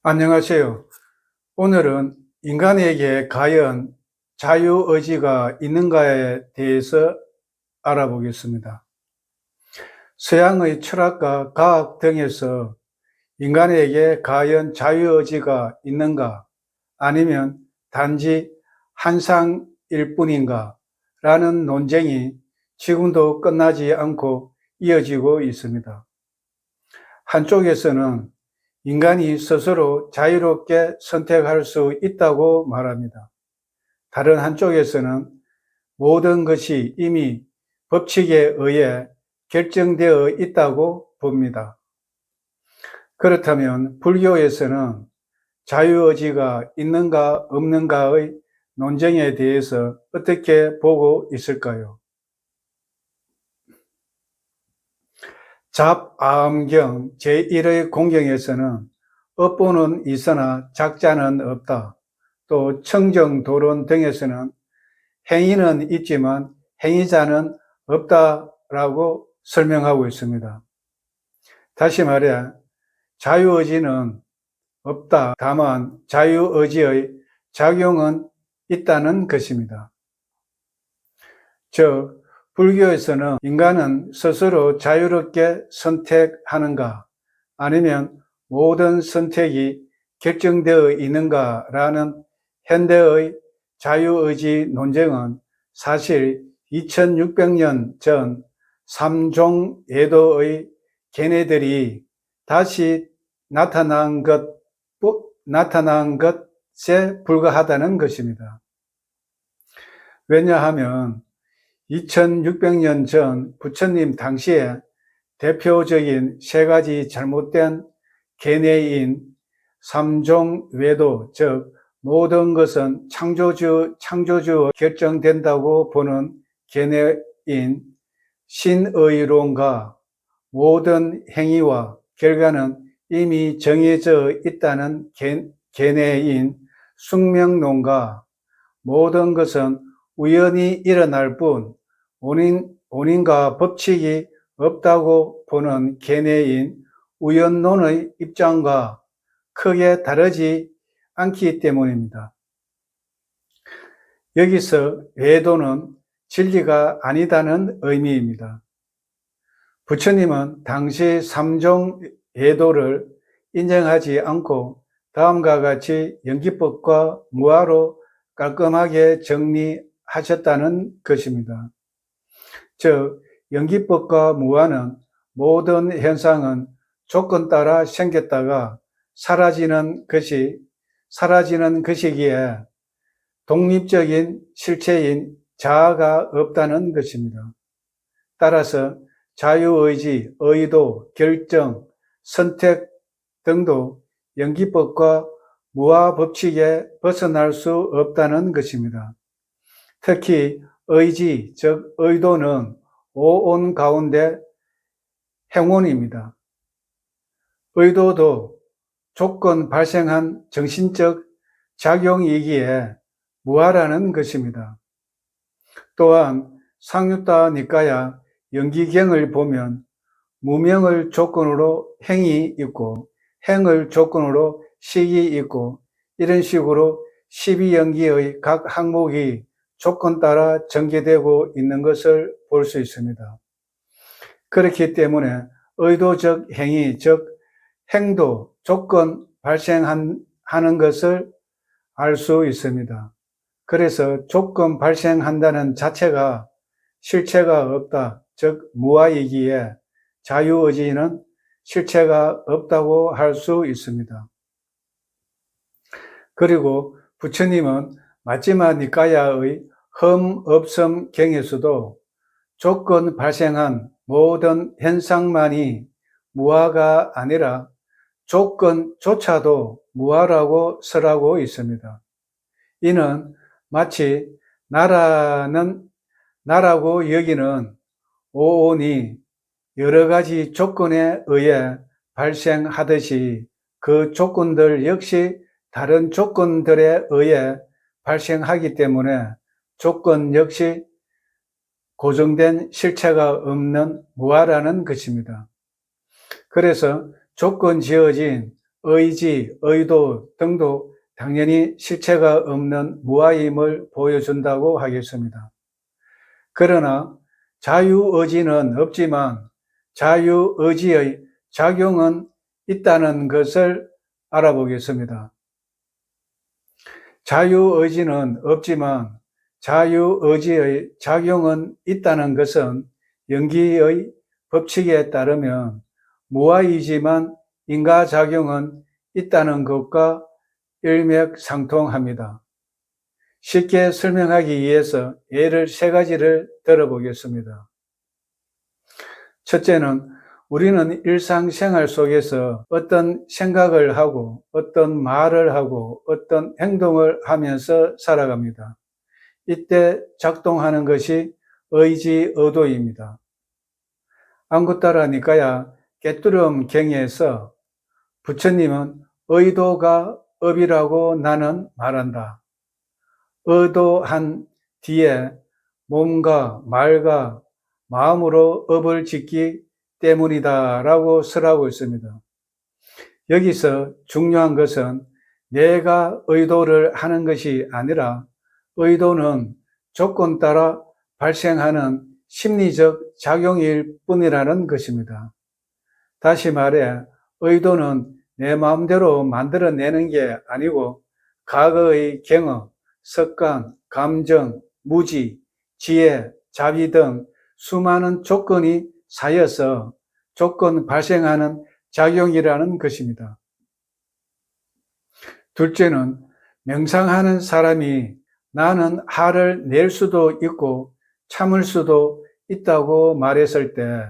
안녕하세요. 오늘은 인간에게 과연 자유의지가 있는가에 대해서 알아보겠습니다. 서양의 철학과 과학 등에서 인간에게 과연 자유의지가 있는가, 아니면 단지 환상일 뿐인가 라는 논쟁이 지금도 끝나지 않고 이어지고 있습니다. 한쪽에서는 인간이 스스로 자유롭게 선택할 수 있다고 말합니다. 다른 한쪽에서는 모든 것이 이미 법칙에 의해 결정되어 있다고 봅니다. 그렇다면 불교에서는 자유의지가 있는가 없는가의 논쟁에 대해서 어떻게 보고 있을까요? 잡아엄경 제1의 공경에서는 업보는 있으나 작자는 없다. 또 청정도론 등에서는 행위는 있지만 행위자는 없다라고 설명하고 있습니다. 다시 말해 자유의지는 없다. 다만 자유의지의 작용은 있다는 것입니다. 즉 불교에서는 인간은 스스로 자유롭게 선택하는가, 아니면 모든 선택이 결정되어 있는가라는 현대의 자유의지 논쟁은 사실 2600년 전 삼종예도의 걔네들이 다시 나타난 것에 불과하다는 것입니다. 왜냐하면 2600년 전 부처님 당시에 대표적인 세 가지 잘못된 견해인 삼종외도, 즉 모든 것은 창조주로 결정된다고 보는 견해인 신의론과 모든 행위와 결과는 이미 정해져 있다는 견해인 숙명론과 모든 것은 우연히 일어날 뿐 원인과 법칙이 없다고 보는 견해인 우연론의 입장과 크게 다르지 않기 때문입니다. 여기서 외도는 진리가 아니다는 의미입니다. 부처님은 당시 삼종예도를 인정하지 않고 다음과 같이 연기법과 무아로 깔끔하게 정리하셨다는 것입니다. 즉 연기법과 무아는 모든 현상은 조건 따라 생겼다가 사라지는 것이기에 독립적인 실체인 자아가 없다는 것입니다. 따라서 자유의지, 의도, 결정, 선택 등도 연기법과 무아 법칙에 벗어날 수 없다는 것입니다. 특히 의지, 즉 의도는 오온 가운데 행원입니다. 의도도 조건 발생한 정신적 작용이기에 무아라는 것입니다. 또한 상유타 니까야 연기경을 보면 무명을 조건으로 행이 있고 행을 조건으로 식이 있고 이런 식으로 12연기의 각 항목이 조건 따라 전개되고 있는 것을 볼 수 있습니다. 그렇기 때문에 의도적 행위, 즉 행도, 조건 발생하는 것을 알 수 있습니다. 그래서 조건 발생한다는 자체가 실체가 없다, 즉 무아이기에 자유의지는 실체가 없다고 할 수 있습니다. 그리고 부처님은 마지막 니까야의 흠없음경에서도 조건 발생한 모든 현상만이 무아가 아니라 조건조차도 무아라고 설하고 있습니다. 이는 마치 나라고 여기는 오온이 여러 가지 조건에 의해 발생하듯이 그 조건들 역시 다른 조건들에 의해 발생하기 때문에 조건 역시 고정된 실체가 없는 무아라는 것입니다. 그래서 조건 지어진 의지, 의도 등도 당연히 실체가 없는 무아임을 보여준다고 하겠습니다. 그러나 자유의지는 없지만 자유의지의 작용은 있다는 것을 알아보겠습니다. 자유의지는 없지만 자유의지의 작용은 있다는 것은 연기의 법칙에 따르면 무아이지만 인과작용은 있다는 것과 일맥상통합니다. 쉽게 설명하기 위해서 예를 세 가지를 들어보겠습니다. 첫째는 우리는 일상생활 속에서 어떤 생각을 하고 어떤 말을 하고 어떤 행동을 하면서 살아갑니다. 이때 작동하는 것이 의지, 의도입니다. 안구따라 니까야 깨뚜름 경에서 부처님은 의도가 업이라고 나는 말한다. 의도한 뒤에 몸과 말과 마음으로 업을 짓기 때문이다 라고 설하고 있습니다. 여기서 중요한 것은 내가 의도를 하는 것이 아니라 의도는 조건 따라 발생하는 심리적 작용일 뿐이라는 것입니다. 다시 말해 의도는 내 마음대로 만들어내는 게 아니고 과거의 경험, 습관, 감정, 무지, 지혜, 자비 등 수많은 조건이 쌓여서 조건 발생하는 작용이라는 것입니다. 둘째는 명상하는 사람이 나는 화를 낼 수도 있고 참을 수도 있다고 말했을 때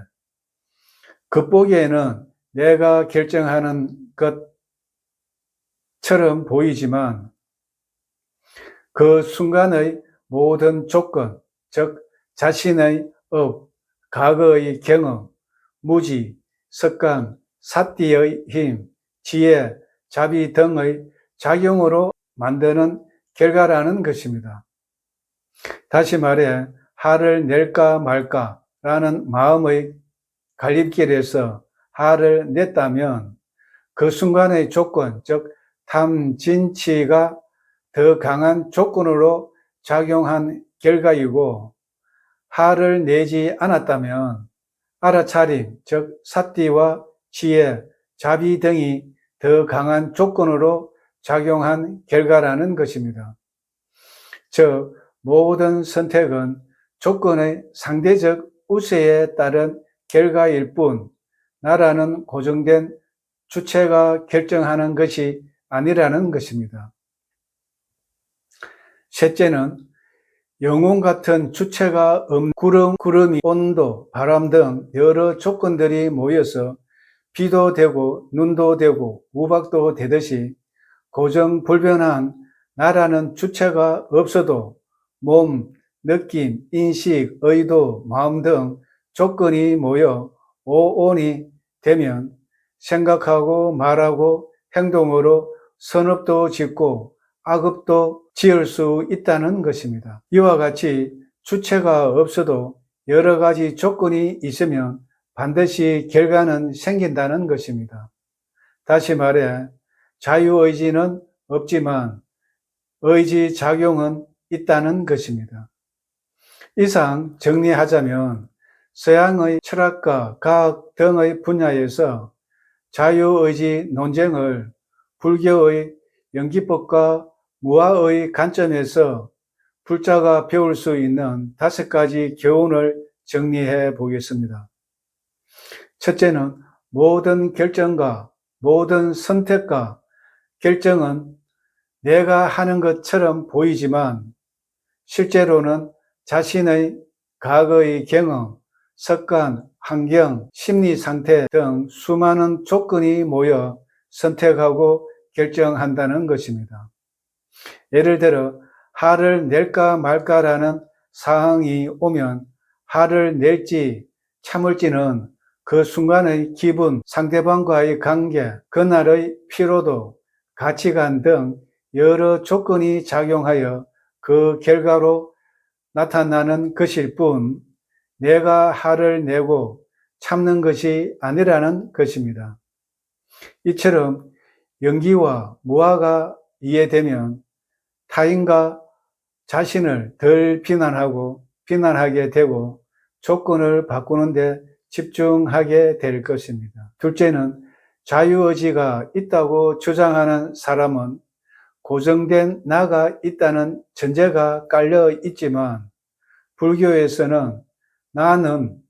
겉보기에는 내가 결정하는 것처럼 보이지만 그 순간의 모든 조건, 즉 자신의 업, 과거의 경험, 무지, 습관, 사띠의 힘, 지혜, 자비 등의 작용으로 만드는 결과라는 것입니다. 다시 말해 화를 낼까 말까 라는 마음의 갈림길에서 화를 냈다면 그 순간의 조건, 즉 탐진치가 더 강한 조건으로 작용한 결과이고 화를 내지 않았다면 알아차림, 즉 사띠와 지혜, 자비 등이 더 강한 조건으로 작용한 결과라는 것입니다. 즉 모든 선택은 조건의 상대적 우세에 따른 결과일 뿐 나라는 고정된 주체가 결정하는 것이 아니라는 것입니다. 셋째는 영혼 같은 주체가 없는 구름이 온도, 바람 등 여러 조건들이 모여서 비도 되고 눈도 되고 우박도 되듯이 고정불변한 나라는 주체가 없어도 몸, 느낌, 인식, 의도, 마음 등 조건이 모여 오온이 되면 생각하고 말하고 행동으로 선업도 짓고 악업도 지을 수 있다는 것입니다. 이와 같이 주체가 없어도 여러 가지 조건이 있으면 반드시 결과는 생긴다는 것입니다. 다시 말해 자유의지는 없지만 의지 작용은 있다는 것입니다. 이상 정리하자면 서양의 철학과 과학 등의 분야에서 자유의지 논쟁을 불교의 연기법과 무아의 관점에서 불자가 배울 수 있는 5가지 교훈을 정리해 보겠습니다. 첫째는 모든 결정과 모든 선택과 결정은 내가 하는 것처럼 보이지만 실제로는 자신의 과거의 경험, 습관, 환경, 심리 상태 등 수많은 조건이 모여 선택하고 결정한다는 것입니다. 예를 들어 화를 낼까 말까라는 상황이 오면 화를 낼지 참을지는 그 순간의 기분, 상대방과의 관계, 그날의 피로도, 가치관 등 여러 조건이 작용하여 그 결과로 나타나는 것일 뿐 내가 화를 내고 참는 것이 아니라는 것입니다. 이처럼 연기와 무아가 이해되면 타인과 자신을 덜 비난하게 되고 조건을 바꾸는 데 집중하게 될 것입니다. 둘째는 자유의지가 있다고 주장하는 사람은 고정된 나가 있다는 전제가 깔려 있지만 불교에서는 나는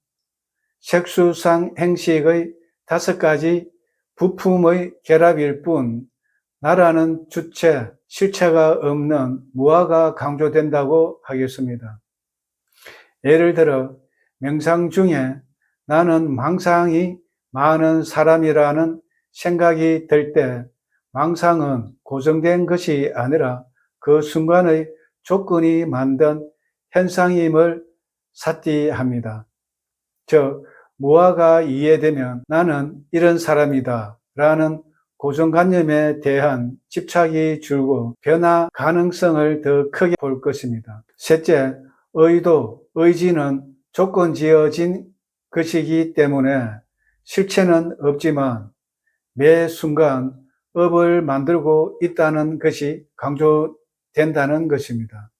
색수상 행식의 5가지 부품의 결합일 뿐 나라는 주체, 실체가 없는 무아가 강조된다고 하겠습니다. 예를 들어 명상 중에 나는 망상이 많은 사람이라는 생각이 들 때 망상은 고정된 것이 아니라 그 순간의 조건이 만든 현상임을 삿디합니다. 즉 무아가 이해되면 나는 이런 사람이다 라는 고정관념에 대한 집착이 줄고 변화 가능성을 더 크게 볼 것입니다. 셋째, 의지는 조건 지어진 것이기 때문에 실체는 없지만 매 순간 업을 만들고 있다는 것이 강조된다는 것입니다.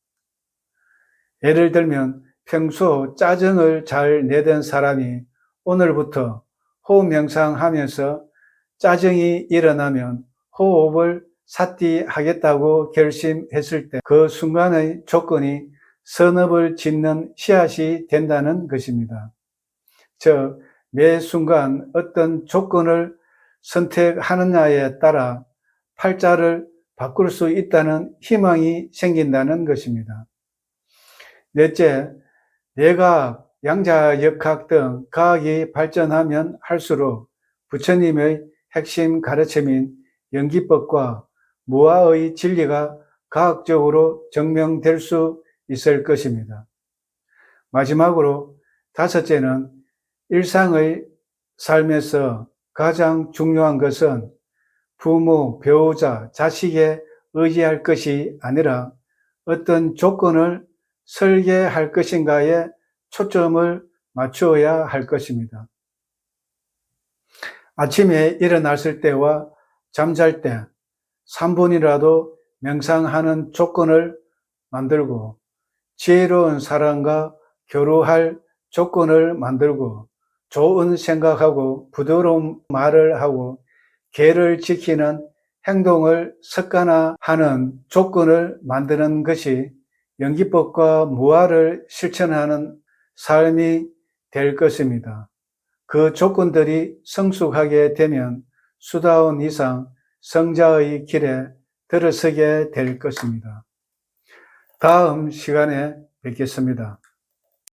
예를 들면 평소 짜증을 잘 내던 사람이 오늘부터 호흡 명상하면서 짜증이 일어나면 호흡을 삿디하겠다고 결심했을 때 그 순간의 조건이 선업을 짓는 씨앗이 된다는 것입니다. 즉, 매 순간 어떤 조건을 선택하느냐에 따라 팔자를 바꿀 수 있다는 희망이 생긴다는 것입니다. 넷째, 뇌과학, 양자역학 등 과학이 발전하면 할수록 부처님의 핵심 가르침인 연기법과 무아의 진리가 과학적으로 증명될 수 있을 것입니다. 마지막으로 다섯째는 일상의 삶에서 가장 중요한 것은 부모, 배우자, 자식에 의지할 것이 아니라 어떤 조건을 설계할 것인가에 초점을 맞추어야 할 것입니다. 아침에 일어났을 때와 잠잘 때 3분이라도 명상하는 조건을 만들고 지혜로운 사람과 교류할 조건을 만들고 좋은 생각하고 부드러운 말을 하고 계를 지키는 행동을 습관화하는 조건을 만드는 것이 연기법과 무아를 실천하는 삶이 될 것입니다. 그 조건들이 성숙하게 되면 수다원 이상 성자의 길에 들어서게 될 것입니다. 다음 시간에 뵙겠습니다.